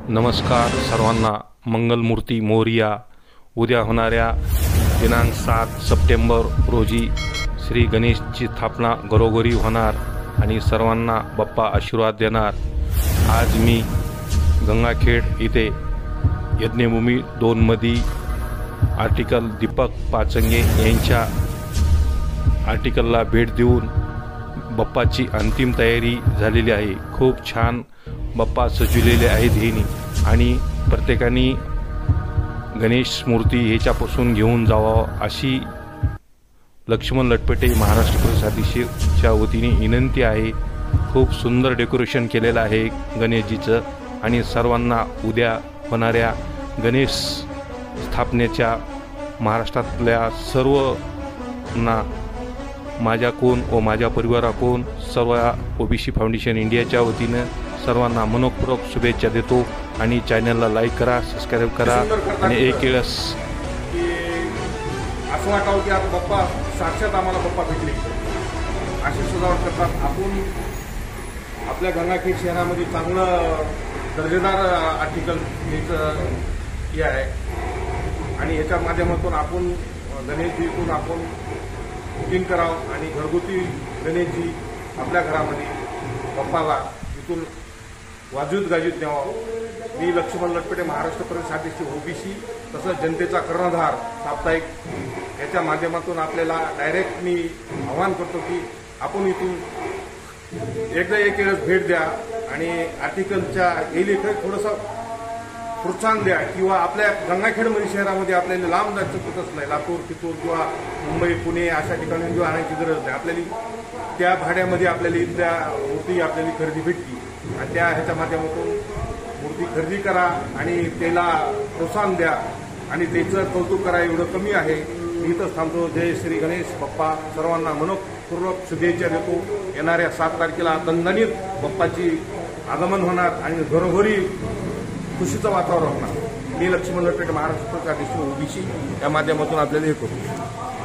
नमस्कार सर्वांना। मंगलमूर्ती मोरया। उद्या होणाऱ्या दिनांक 7 सप्टेंबर रोजी श्री गणेशची स्थापना घरोघरी होणार आणि सर्वांना बाप्पा आशीर्वाद देणार। आज मी गंगाखेड येथे यज्ञभूमी 2 मध्ये आर्टिकल दीपक पाचंगे यांच्या आर्टिकलला भेट देऊन बाप्पाची अंतिम तयारी झालेली आहे। खूप छान बाप्पा सजवलेले आहेत हेनी आणि प्रत्येकाने गणेश मूर्ती ह्याच्यापासून घेऊन जावं अशी लक्ष्मण लटपटे महाराष्ट्र प्रदेशाध्यक्षाच्या वतीने विनंती आहे। खूप सुंदर डेकोरेशन केलेलं आहे गणेशजीचं आणि सर्वांना उद्या होणाऱ्या गणेश स्थापनेच्या महाराष्ट्रातल्या सर्वांना माझ्याकडून व माझ्या परिवाराकडून सर्व ओबीसी फाउंडेशन इंडियाच्या वतीने सर्वांना मनपूर्वक शुभेच्छा देतो आणि चॅनलला लाईक करा, सबस्क्राईब करा आणि एक वेळेस असं वाटावं की आता बाप्पा साक्षात आम्हाला बाप्पा भेटले अशी सजावट करतात। आपण आपल्या गंगाखेड शहरामध्ये चांगलं दर्जेदार आर्टिकल हे आहे आणि याच्या माध्यमातून आपण गणेशजीतून आपण बुकिंग करावं आणि घरगुती गणेशजी आपल्या घरामध्ये बाप्पाला इथून वाजूत गाजूत द्यावं। मी लक्ष्मण लटपटे महाराष्ट्र प्रदेशाध्यक्ष ओबीसी तसंच जनतेचा कर्णधार साप्ताहिक याच्या माध्यमातून आपल्याला डायरेक्ट मी आवाहन करतो की आपण इथून एकदा एक वेळेस भेट द्या आणि आर्टिकलच्या इथे थोडंसं प्रोत्साहन द्या किंवा आपल्या गंगाखेडमध्ये शहरामध्ये आपल्याला लांब जायचं कुठंच नाही। लातूर चितूर किंवा मुंबई पुणे अशा ठिकाणी किंवा आणायची गरज नाही। आपल्याला त्या भाड्यामध्ये आपल्याला इथल्या मूर्ती आपल्याला खरेदी भेटली आणि त्या ह्याच्या माध्यमातून मूर्ती खरेदी करा आणि त्याला प्रोत्साहन द्या आणि त्याचं कौतुक करा। एवढं कमी आहे। मी इथंच थांबतो। जय श्री गणेश बाप्पा। सर्वांना मनपूर्वक शुभेच्छा देतो। येणाऱ्या 7 तारखेला दणदणीत बाप्पाची आगमन होणार आणि घरोघरी खुशीचं वातावरण होणार। मी लक्ष्मण लटपटे महाराष्ट्र प्रदेश ओबीसी या माध्यमातून आपल्याला हे करतो।